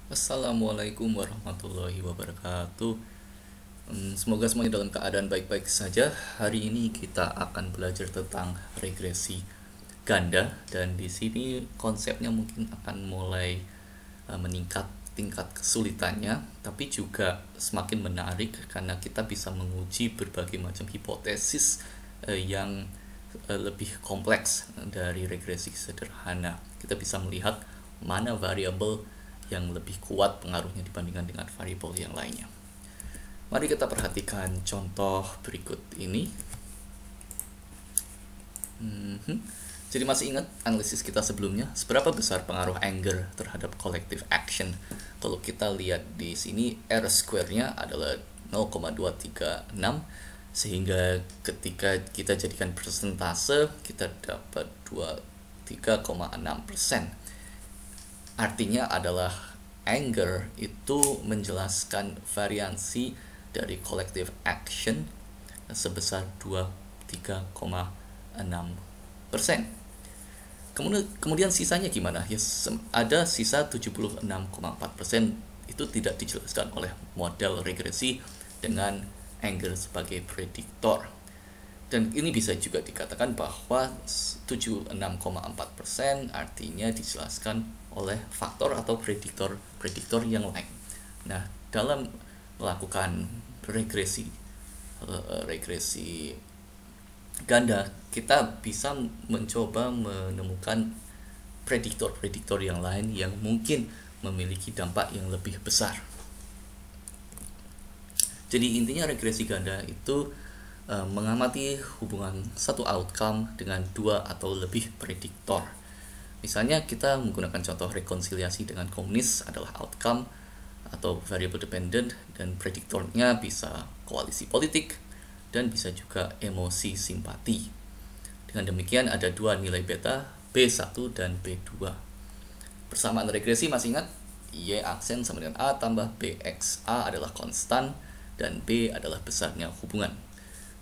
Assalamualaikum warahmatullahi wabarakatuh. Semoga semuanya dalam keadaan baik-baik saja. Hari ini kita akan belajar tentang regresi ganda dan di sini konsepnya mungkin akan mulai meningkat tingkat kesulitannya, tapi juga semakin menarik karena kita bisa menguji berbagai macam hipotesis yang lebih kompleks dari regresi sederhana. Kita bisa melihat mana variabel yang lebih kuat pengaruhnya dibandingkan dengan variabel yang lainnya. Mari kita perhatikan contoh berikut ini. Jadi masih ingat analisis kita sebelumnya? Seberapa besar pengaruh anger terhadap collective action? Kalau kita lihat di sini R square-nya adalah 0,236, sehingga ketika kita jadikan persentase kita dapat 23,6%. Artinya adalah anger itu menjelaskan variansi dari collective action sebesar 23,6%. Kemudian sisanya gimana? Ya, ada sisa 76,4%. Itu tidak dijelaskan oleh model regresi dengan anger sebagai prediktor. Dan ini bisa juga dikatakan bahwa 76,4% artinya dijelaskan oleh faktor atau prediktor yang lain. Nah, dalam melakukan regresi ganda, kita bisa mencoba menemukan prediktor yang lain yang mungkin memiliki dampak yang lebih besar. Jadi intinya regresi ganda itu mengamati hubungan satu outcome dengan dua atau lebih prediktor. Misalnya kita menggunakan contoh rekonsiliasi dengan komunis adalah outcome atau variable dependent, dan prediktornya bisa koalisi politik dan bisa juga emosi simpati. Dengan demikian ada dua nilai beta, B1 dan B2. Persamaan regresi masih ingat? Y aksen sama dengan A tambah BX. A adalah konstan dan B adalah besarnya hubungan.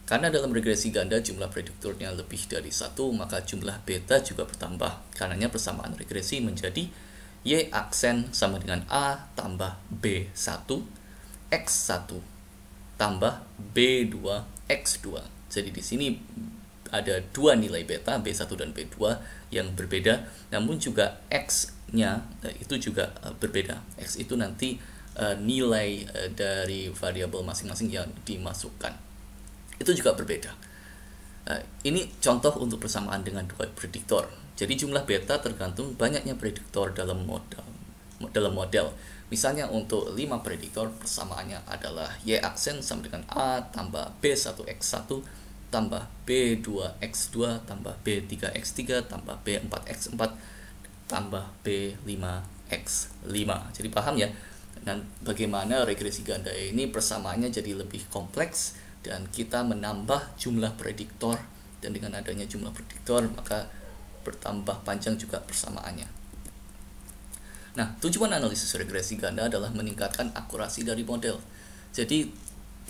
Karena dalam regresi ganda jumlah prediktornya lebih dari satu, maka jumlah beta juga bertambah. Karenanya persamaan regresi menjadi Y aksen sama dengan A tambah B1 X1 tambah B2 X2. Jadi di sini ada dua nilai beta, B1 dan B2 yang berbeda, namun juga X-nya itu juga berbeda. X itu nanti nilai dari variabel masing-masing yang dimasukkan. Itu juga berbeda. Ini contoh untuk persamaan dengan dua prediktor. Jadi jumlah beta tergantung banyaknya prediktor dalam model. Misalnya untuk 5 prediktor, persamaannya adalah Y aksen sama dengan A tambah B1X1 tambah B2X2 tambah B3X3 tambah B4X4 tambah B5X5. Jadi paham ya? Dan bagaimana regresi ganda ini persamaannya jadi lebih kompleks, dan kita menambah jumlah prediktor, dan dengan adanya jumlah prediktor maka bertambah panjang juga persamaannya. Nah, tujuan analisis regresi ganda adalah meningkatkan akurasi dari model. Jadi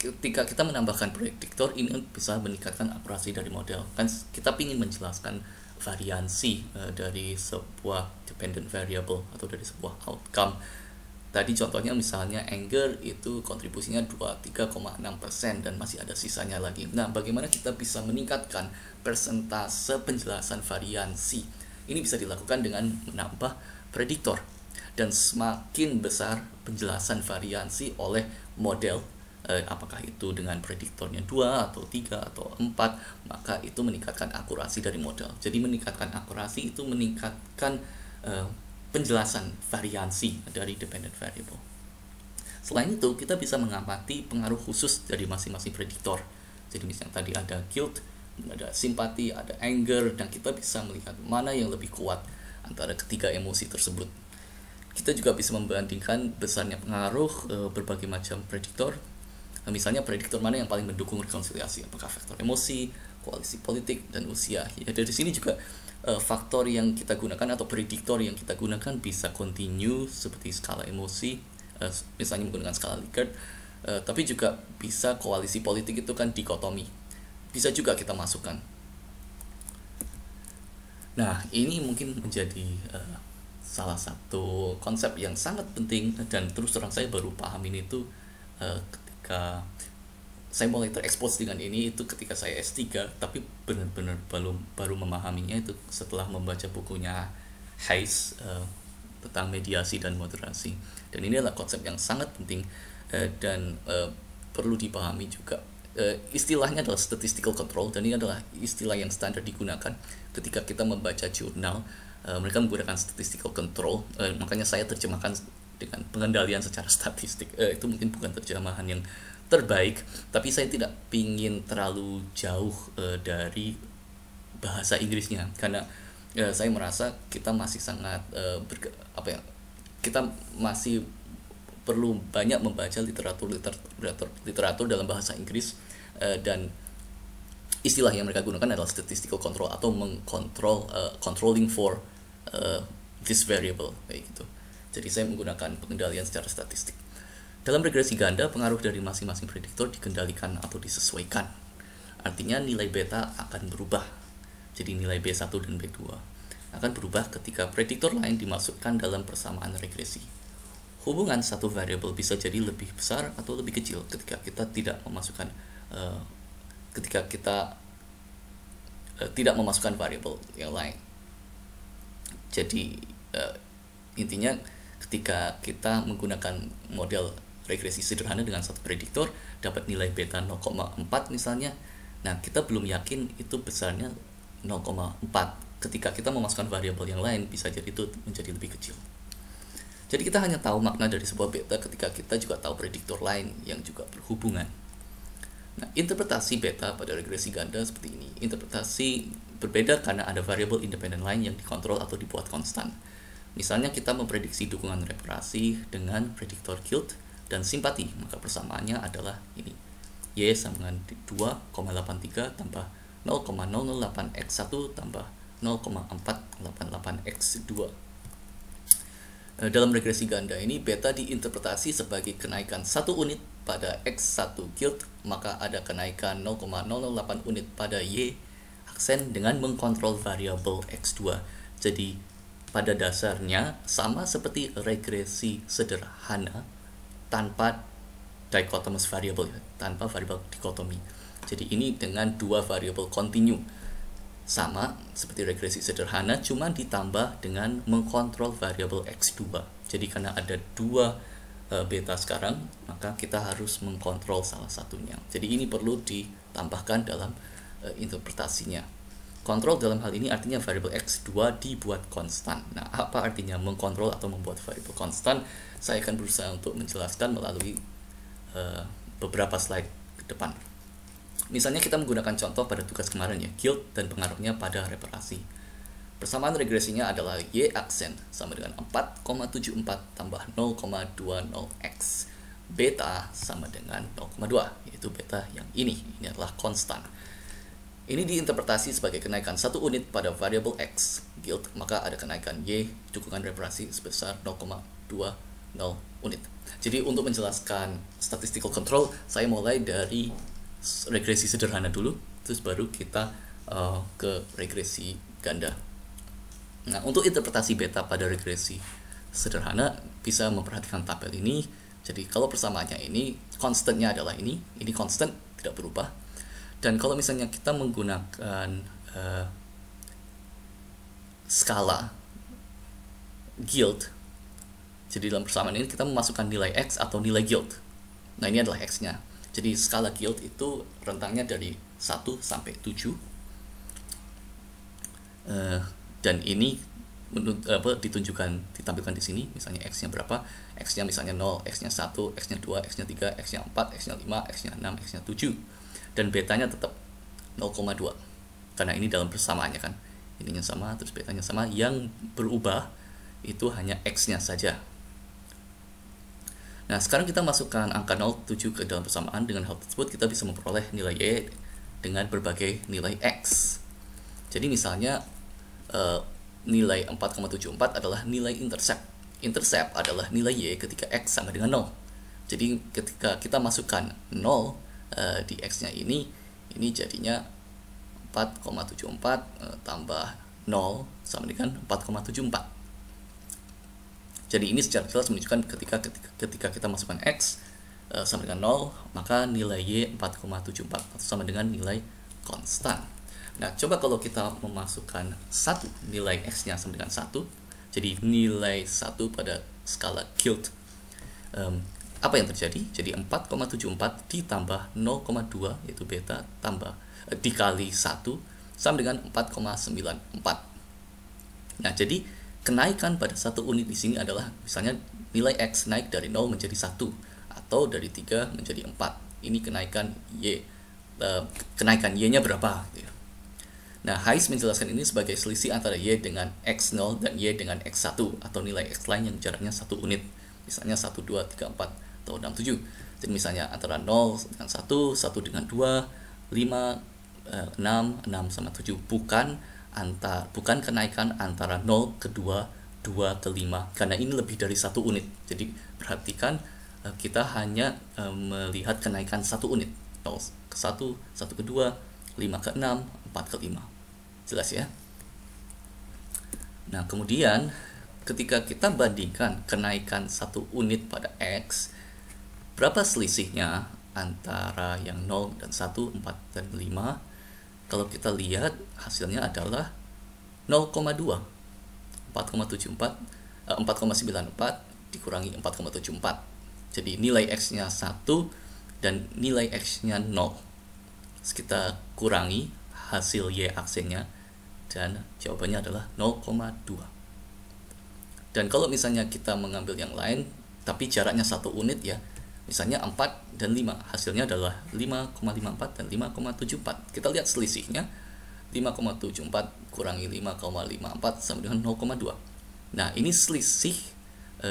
ketika kita menambahkan prediktor, ini bisa meningkatkan akurasi dari model. Kan kita ingin menjelaskan variansi dari sebuah dependent variable atau dari sebuah outcome. Tadi contohnya misalnya anger itu kontribusinya 23,6% dan masih ada sisanya lagi. Nah, bagaimana kita bisa meningkatkan persentase penjelasan variansi? Ini bisa dilakukan dengan menambah prediktor. Dan semakin besar penjelasan variansi oleh model, apakah itu dengan prediktornya 2 atau 3 atau 4, maka itu meningkatkan akurasi dari model. Jadi meningkatkan akurasi itu meningkatkan penjelasan variansi dari dependent variable. Selain itu, kita bisa mengamati pengaruh khusus dari masing-masing prediktor. Jadi misalnya tadi ada guilt, ada simpati, ada anger, dan kita bisa melihat mana yang lebih kuat antara ketiga emosi tersebut. Kita juga bisa membandingkan besarnya pengaruh berbagai macam prediktor. Misalnya prediktor mana yang paling mendukung rekonsiliasi, apakah faktor emosi, koalisi politik, dan usia. Ya, dari sini juga faktor yang kita gunakan atau prediktor yang kita gunakan bisa continue seperti skala emosi, misalnya menggunakan skala Likert, tapi juga bisa koalisi politik, itu kan dikotomi, bisa juga kita masukkan. Nah, ini mungkin menjadi salah satu konsep yang sangat penting, dan terus terang saya baru paham ini tuh ketika saya mulai terekspos dengan ini itu ketika saya S3, tapi benar-benar baru memahaminya itu setelah membaca bukunya Hayes tentang mediasi dan moderasi. Dan ini adalah konsep yang sangat penting dan perlu dipahami juga. Istilahnya adalah statistical control, dan ini adalah istilah yang standar digunakan ketika kita membaca jurnal. Mereka menggunakan statistical control, makanya saya terjemahkan dengan pengendalian secara statistik. Itu mungkin bukan terjemahan yang terbaik, tapi saya tidak ingin terlalu jauh dari bahasa Inggrisnya, karena saya merasa kita masih sangat kita masih perlu banyak membaca literatur dalam bahasa Inggris, dan istilah yang mereka gunakan adalah statistical control atau mengkontrol, controlling for this variable kayak gitu. Jadi saya menggunakan pengendalian secara statistik. Dalam regresi ganda, pengaruh dari masing-masing prediktor dikendalikan atau disesuaikan. Artinya nilai beta akan berubah. Jadi nilai B1 dan B2 akan berubah ketika prediktor lain dimasukkan dalam persamaan regresi. Hubungan satu variabel bisa jadi lebih besar atau lebih kecil ketika kita tidak memasukkan tidak memasukkan variabel yang lain. Jadi intinya ketika kita menggunakan model regresi sederhana dengan satu prediktor dapat nilai beta 0,4 misalnya, nah kita belum yakin itu besarnya 0,4. Ketika kita memasukkan variabel yang lain bisa jadi itu menjadi lebih kecil. Jadi kita hanya tahu makna dari sebuah beta ketika kita juga tahu prediktor lain yang juga berhubungan. Nah, interpretasi beta pada regresi ganda seperti ini. Interpretasi berbeda karena ada variabel independen lain yang dikontrol atau dibuat konstan. Misalnya kita memprediksi dukungan reparasi dengan prediktor Guild dan simpati, maka persamaannya adalah ini. Y sama dengan 2,83 tambah 0,008x1 tambah 0,488x2. Dalam regresi ganda ini, beta diinterpretasi sebagai kenaikan 1 unit pada x1 Guild, maka ada kenaikan 0,008 unit pada Y aksen dengan mengkontrol variabel x2. Jadi pada dasarnya sama seperti regresi sederhana tanpa dichotomous variable, tanpa variabel dikotomi. Jadi ini dengan dua variabel kontinu, sama seperti regresi sederhana, cuma ditambah dengan mengkontrol variabel x2. Jadi karena ada dua beta sekarang, maka kita harus mengkontrol salah satunya. Jadi ini perlu ditambahkan dalam interpretasinya. Kontrol dalam hal ini artinya variabel x2 dibuat konstan. Nah, apa artinya mengkontrol atau membuat variabel konstan? Saya akan berusaha untuk menjelaskan melalui beberapa slide ke depan. Misalnya kita menggunakan contoh pada tugas kemarin ya, Guild dan pengaruhnya pada reparasi. Persamaan regresinya adalah Y aksen sama dengan 4,74 tambah 0,20x. Beta sama dengan 0,2, yaitu beta yang ini adalah konstan. Ini diinterpretasi sebagai kenaikan 1 unit pada variabel X, Guild, maka ada kenaikan Y, dukungan reparasi sebesar 0,20 unit. Jadi untuk menjelaskan statistical control, saya mulai dari regresi sederhana dulu, terus baru kita ke regresi ganda. Nah, untuk interpretasi beta pada regresi sederhana, bisa memperhatikan tabel ini. Jadi kalau persamaannya ini, konstannya adalah ini konstan, tidak berubah. Dan kalau misalnya kita menggunakan skala Guild, jadi dalam persamaan ini kita memasukkan nilai X atau nilai Guild. Nah, ini adalah X-nya. Jadi skala Guild itu rentangnya dari 1 sampai 7. Dan ini ditampilkan di sini, misalnya X-nya berapa, X-nya misalnya 0, X-nya 1, X-nya 2, X-nya 3, X-nya 4, X-nya 5, X-nya 6, X-nya 7. Dan betanya tetap 0,2 karena ini dalam persamaannya kan, ininya sama terus betanya sama, yang berubah itu hanya X-nya saja. Nah, sekarang kita masukkan angka 0,7 ke dalam persamaan. Dengan hal tersebut kita bisa memperoleh nilai Y dengan berbagai nilai X. Jadi misalnya nilai 4,74 adalah nilai intercept. Intercept adalah nilai Y ketika X sama dengan 0. Jadi ketika kita masukkan 0 di X-nya ini jadinya 4,74 tambah 0 sama dengan 4,74. Jadi ini secara jelas menunjukkan ketika kita masukkan X sama dengan 0, maka nilai Y 4,74 atau sama dengan nilai konstan. Nah, coba kalau kita memasukkan 1, nilai X-nya sama dengan 1, jadi nilai 1 pada skala Guild, apa yang terjadi? Jadi 4,74 ditambah 0,2 yaitu beta tambah dikali 1 sama dengan 4,94. Nah, jadi kenaikan pada 1 unit di sini adalah misalnya nilai X naik dari 0 menjadi 1 atau dari 3 menjadi 4. Ini kenaikan Y. Kenaikan Y-nya berapa gitu ya. Nah, Hayes menjelaskan ini sebagai selisih antara Y dengan X0 dan Y dengan X1 atau nilai X lain yang jaraknya 1 unit. Misalnya 1, 2, 3, 4 atau 6, 7. Jadi misalnya antara 0 dengan 1, 1 dengan 2, 5, 6 sama 7, bukan kenaikan antara 0 ke 2, 2 ke 5, karena ini lebih dari 1 unit. Jadi perhatikan, kita hanya melihat kenaikan 1 unit, 0 ke 1, 1 ke 2, 5 ke 6, 4 ke 5. Jelas ya? Nah, kemudian ketika kita bandingkan kenaikan 1 unit pada X, berapa selisihnya antara yang 0 dan 1, 4, dan 5? Kalau kita lihat hasilnya adalah 0,2. 4,94 dikurangi 4,74. Jadi nilai X-nya 1 dan nilai X-nya 0. Kita kurangi hasil Y aksennya dan jawabannya adalah 0,2. Dan kalau misalnya kita mengambil yang lain tapi jaraknya 1 unit ya, misalnya 4 dan 5, hasilnya adalah 5,54 dan 5,74. Kita lihat selisihnya, 5,74 kurangi 5,54 sama dengan 0,2. Nah, ini selisih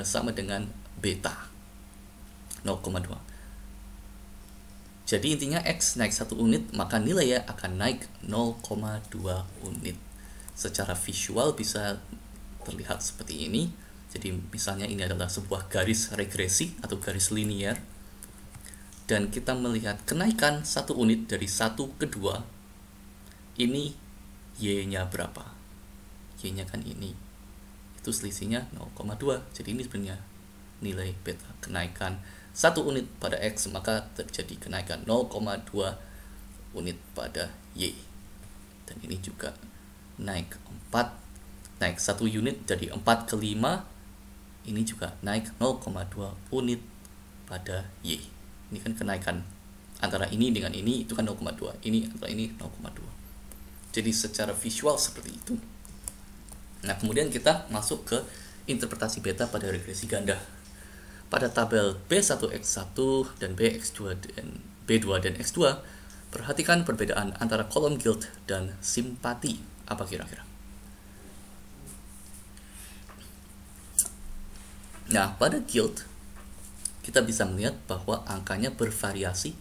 sama dengan beta 0,2. Jadi intinya X naik 1 unit, maka nilainya akan naik 0,2 unit. Secara visual bisa terlihat seperti ini. Jadi misalnya ini adalah sebuah garis regresi atau garis linear, dan kita melihat kenaikan 1 unit dari 1 ke 2, ini Y-nya berapa? Y-nya kan ini, itu selisihnya 0,2. Jadi ini sebenarnya nilai beta kenaikan 1 unit pada X, maka terjadi kenaikan 0,2 unit pada Y. Dan ini juga naik 1 unit dari 4 ke 5, ini juga naik 0,2 unit pada Y. Ini kan kenaikan antara ini dengan ini, itu kan 0,2. Ini antara ini 0,2. Jadi secara visual seperti itu. Nah, kemudian kita masuk ke interpretasi beta pada regresi ganda. Pada tabel B1X1 dan B2 dan X2, perhatikan perbedaan antara kolom Guild dan simpati. Apa kira-kira? Nah, pada Guild kita bisa melihat bahwa angkanya bervariasi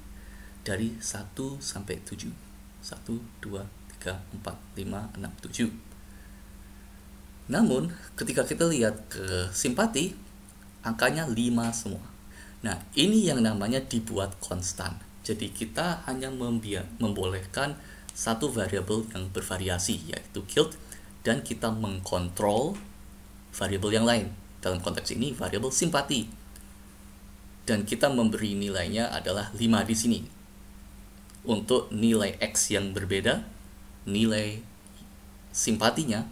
dari 1 sampai 7. 1, 2, 3, 4, 5, 6, 7. Namun, ketika kita lihat ke simpati, angkanya 5 semua. Nah, ini yang namanya dibuat konstan. Jadi kita hanya membolehkan satu variabel yang bervariasi, yaitu Guild, dan kita mengkontrol variabel yang lain. Dalam konteks ini, variabel simpati. Dan kita memberi nilainya adalah 5 di sini. Untuk nilai X yang berbeda, nilai simpatinya,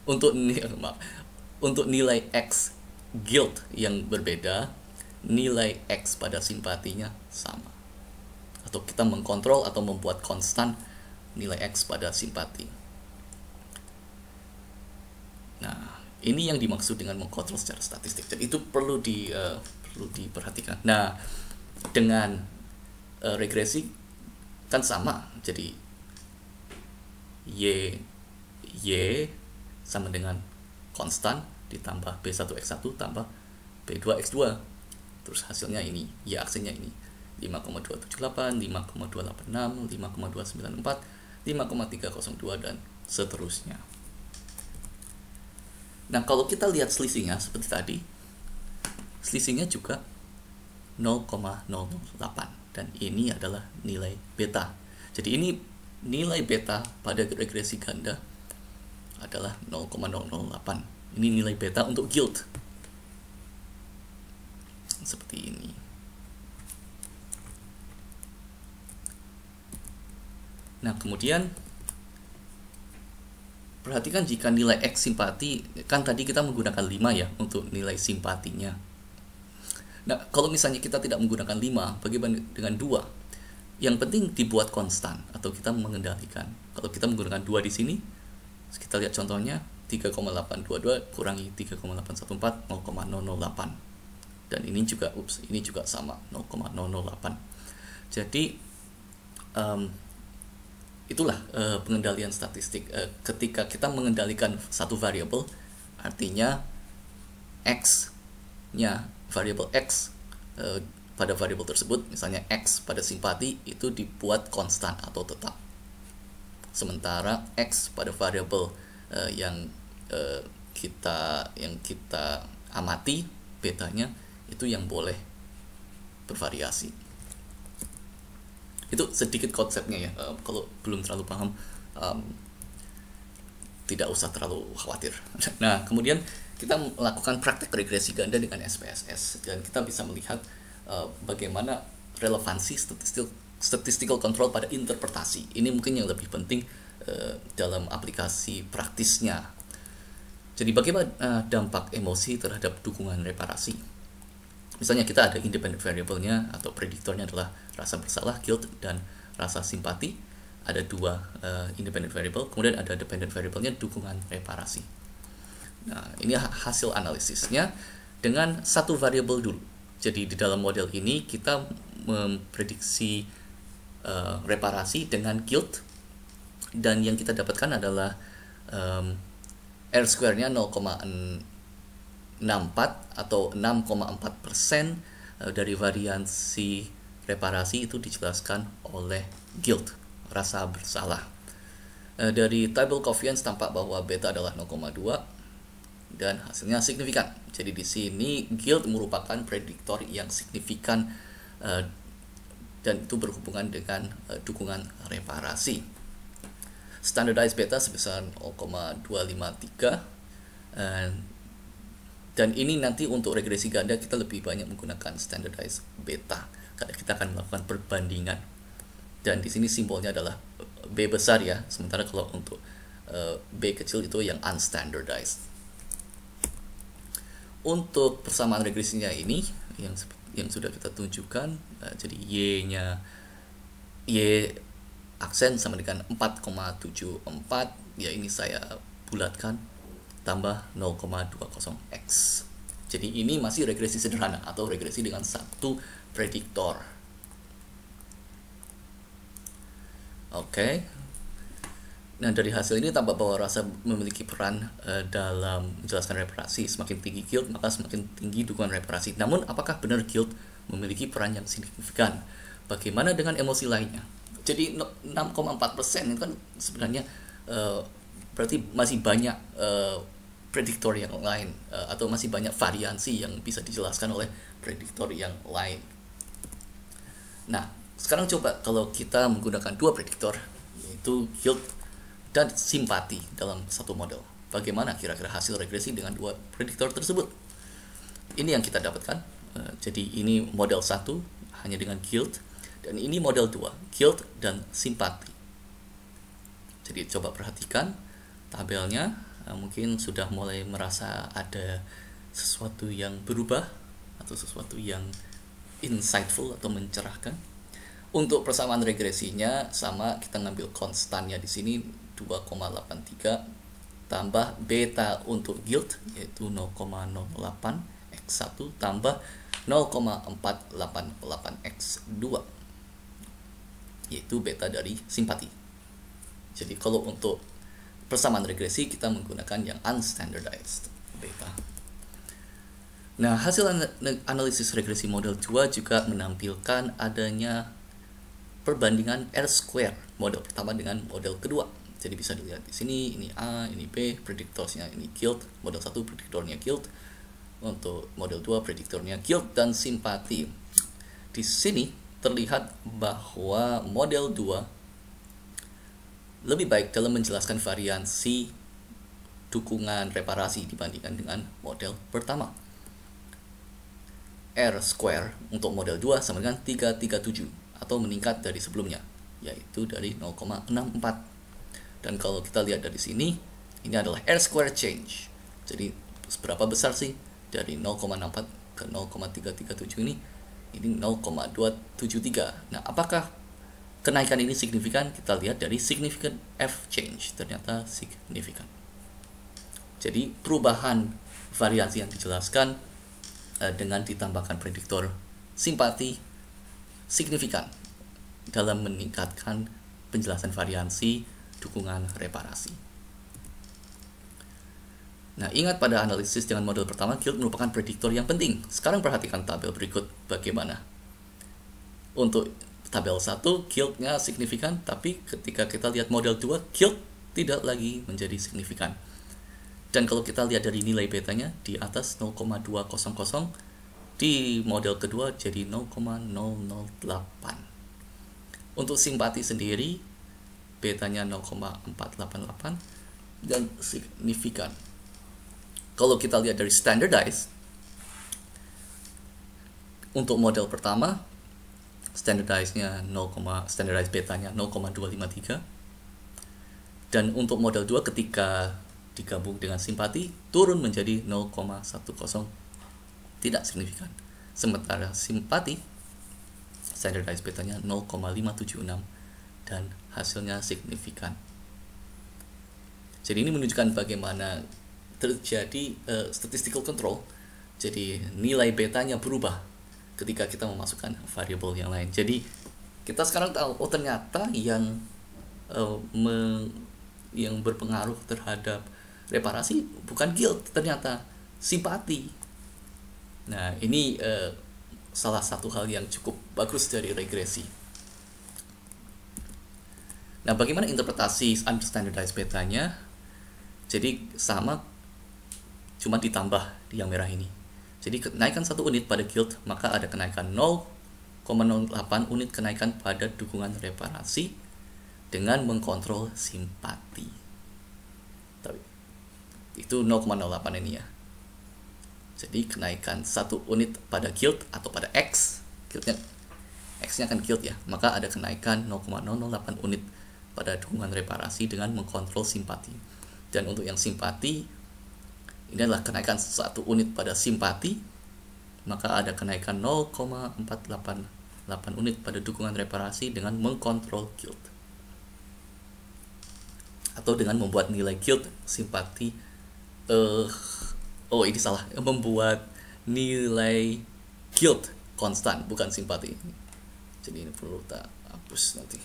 untuk nilai X Guild yang berbeda, nilai X pada simpatinya sama. Atau kita mengkontrol atau membuat konstan nilai X pada simpati. Nah, ini yang dimaksud dengan mengkontrol secara statistik. Jadi itu perlu diperhatikan. Nah, dengan regresi kan sama. Jadi Y sama dengan konstan ditambah B1X1 tambah B2X2. Terus hasilnya ini, Y aksennya ini 5,278, 5,286, 5,294, 5,302 dan seterusnya. Nah, kalau kita lihat selisihnya seperti tadi, selisihnya juga 0,008, dan ini adalah nilai beta. Jadi ini nilai beta pada regresi ganda adalah 0,008. Ini nilai beta untuk Guild. seperti ini. Nah, kemudian perhatikan jika nilai X simpati, kan tadi kita menggunakan 5 ya untuk nilai simpatinya. Nah, kalau misalnya kita tidak menggunakan 5, bagaimana dengan 2? Yang penting dibuat konstan atau kita mengendalikan. Kalau kita menggunakan 2 di sini, kita lihat contohnya 3,822 kurangi 3,814, 0,008. Dan ini juga ini juga sama 0,008. Jadi itulah pengendalian statistik. Ketika kita mengendalikan satu variabel, artinya X-nya, variabel X pada variabel tersebut, misalnya X pada simpati itu dibuat konstan atau tetap. Sementara X pada variabel yang kita amati, betanya, itu yang boleh bervariasi. Itu sedikit konsepnya ya. Kalau belum terlalu paham, tidak usah terlalu khawatir. Nah, kemudian kita melakukan praktek regresi ganda dengan SPSS, dan kita bisa melihat bagaimana relevansi statistical control pada interpretasi. Ini mungkin yang lebih penting dalam aplikasi praktisnya. Jadi bagaimana dampak emosi terhadap dukungan reparasi? Misalnya kita ada independent variable-nya atau prediktornya adalah rasa bersalah, guilt, dan rasa simpati. Ada 2 independent variable, kemudian ada dependent variable-nya dukungan reparasi. Nah, ini hasil analisisnya dengan satu variable dulu. Jadi di dalam model ini kita memprediksi reparasi dengan guilt, dan yang kita dapatkan adalah R-square-nya 0,64 atau 6,4% dari variansi reparasi itu dijelaskan oleh guilt, rasa bersalah. Dari table covariance tampak bahwa beta adalah 0,2 dan hasilnya signifikan. Jadi di sini guilt merupakan prediktor yang signifikan dan itu berhubungan dengan dukungan reparasi. Standardized beta sebesar 0,253, dan ini nanti untuk regresi ganda kita lebih banyak menggunakan standardized beta karena kita akan melakukan perbandingan, dan di sini simbolnya adalah B besar ya, sementara kalau untuk B kecil itu yang unstandardized. Untuk persamaan regresinya ini yang sudah kita tunjukkan, jadi Y aksen sama dengan 4,74, ya ini saya bulatkan, tambah 0,20x. Jadi ini masih regresi sederhana atau regresi dengan satu prediktor. Oke. Nah, dari hasil ini tampak bahwa rasa memiliki peran dalam menjelaskan reparasi. Semakin tinggi guilt, maka semakin tinggi dukungan reparasi. Namun, apakah benar guilt memiliki peran yang signifikan? Bagaimana dengan emosi lainnya? Jadi 6,4% itu kan sebenarnya berarti masih banyak prediktor yang lain, atau masih banyak variansi yang bisa dijelaskan oleh prediktor yang lain. Nah, sekarang coba kalau kita menggunakan 2 prediktor, yaitu guilt dan simpati dalam satu model. Bagaimana kira-kira hasil regresi dengan 2 prediktor tersebut? Ini yang kita dapatkan. Jadi ini model 1 hanya dengan guilt, dan ini model 2, guilt dan simpati. Jadi coba perhatikan tabelnya, mungkin sudah mulai merasa ada sesuatu yang berubah atau sesuatu yang insightful atau mencerahkan. Untuk persamaan regresinya sama, kita ngambil konstannya di sini 2,83 tambah beta untuk guilt yaitu 0,08 x1 tambah 0,488x2 yaitu beta dari simpati. Jadi kalau untuk persamaan regresi kita menggunakan yang unstandardized beta. Nah, hasil analisis regresi model 2 juga menampilkan adanya perbandingan R-square model pertama dengan model kedua. Jadi bisa dilihat di sini, ini A, ini B, prediktornya ini guilt, model 1 prediktornya guilt, untuk model 2 prediktornya guilt dan simpati. Di sini terlihat bahwa model 2 lebih baik dalam menjelaskan variansi dukungan reparasi dibandingkan dengan model pertama. R square untuk model 2 sama dengan 337 atau meningkat dari sebelumnya, yaitu dari 0,64. Dan kalau kita lihat dari sini, ini adalah R square change. Jadi seberapa besar sih dari 0,64 ke 0,337 ini 0,273. Nah, apakah kenaikan ini signifikan? Kita lihat dari significant F change, ternyata signifikan. Jadi perubahan variasi yang dijelaskan dengan ditambahkan prediktor simpati signifikan dalam meningkatkan penjelasan variasi dukungan reparasi. Nah, ingat pada analisis dengan model pertama, Guild merupakan prediktor yang penting. Sekarang perhatikan tabel berikut bagaimana. Untuk tabel 1, Guild-nya signifikan, tapi ketika kita lihat model 2, Guild tidak lagi menjadi signifikan. Dan kalau kita lihat dari nilai betanya di atas 0,200, di model kedua jadi 0,008. Untuk simpati sendiri, betanya 0,488 dan signifikan. Kalau kita lihat dari standardized, untuk model pertama, standardized betanya 0,253. Dan untuk model 2 ketika digabung dengan simpati, turun menjadi 0,10, tidak signifikan. Sementara simpati, standardized betanya 0,576 dan hasilnya signifikan. Jadi ini menunjukkan bagaimana terjadi statistical control. Jadi nilai betanya berubah ketika kita memasukkan variabel yang lain. Jadi kita sekarang tahu, oh ternyata yang berpengaruh terhadap reparasi bukan Guild, ternyata simpati. Nah, ini salah satu hal yang cukup bagus dari regresi. Nah, bagaimana interpretasi unstandardized betanya? Jadi sama, cuma ditambah di yang merah ini. Jadi kenaikan 1 unit pada Guild, maka ada kenaikan 0,08 unit kenaikan pada dukungan reparasi dengan mengkontrol simpati. Itu 0,08 ini ya. Jadi kenaikan 1 unit pada Guild atau pada X, X-nya kan Guild ya, maka ada kenaikan 0,008 unit pada dukungan reparasi dengan mengkontrol simpati. Dan untuk yang simpati, ini adalah kenaikan 1 unit pada simpati, maka ada kenaikan 0,488 unit pada dukungan reparasi dengan mengkontrol Guild. Atau dengan membuat nilai Guild simpati ini salah, membuat nilai Guild konstan, bukan simpati. Jadi ini perlu tak hapus nanti.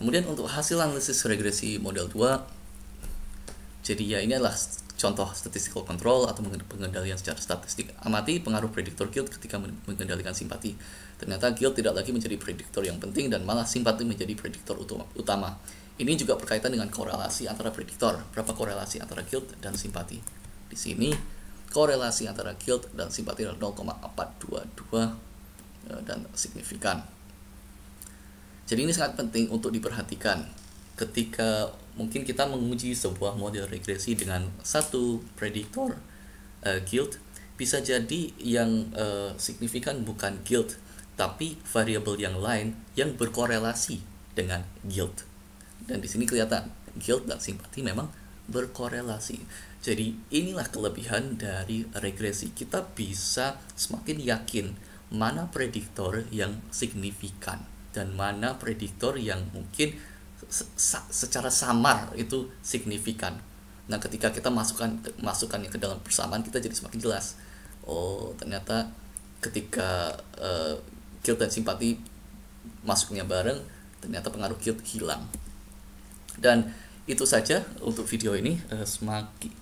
Kemudian untuk hasil analisis regresi model 2, jadi ya ini adalah contoh statistical control atau pengendalian secara statistik. Amati pengaruh prediktor Guild ketika mengendalikan simpati. Ternyata Guild tidak lagi menjadi prediktor yang penting dan malah simpati menjadi prediktor utama. Ini juga berkaitan dengan korelasi antara prediktor. Berapa korelasi antara Guild dan simpati? Di sini korelasi antara Guild dan simpati adalah 0,422 dan signifikan. Jadi ini sangat penting untuk diperhatikan ketika mungkin kita menguji sebuah model regresi dengan satu prediktor Guild. Bisa jadi yang signifikan bukan Guild, tapi variabel yang lain yang berkorelasi dengan Guild. Dan di sini kelihatan Guild dan simpati memang berkorelasi. Jadi inilah kelebihan dari regresi. Kita bisa semakin yakin mana prediktor yang signifikan dan mana prediktor yang mungkin secara samar itu signifikan. Nah, ketika kita masukkannya ke dalam persamaan, kita jadi semakin jelas. Oh, ternyata ketika Guild dan simpati masuknya bareng, ternyata pengaruh Guild hilang. Dan itu saja untuk video ini.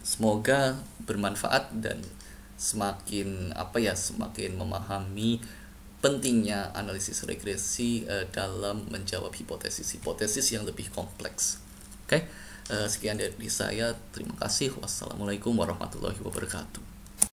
Semoga bermanfaat dan semakin memahami pentingnya analisis regresi dalam menjawab hipotesis yang lebih kompleks. Oke, sekian dari saya. Terima kasih. Wassalamualaikum warahmatullahi wabarakatuh.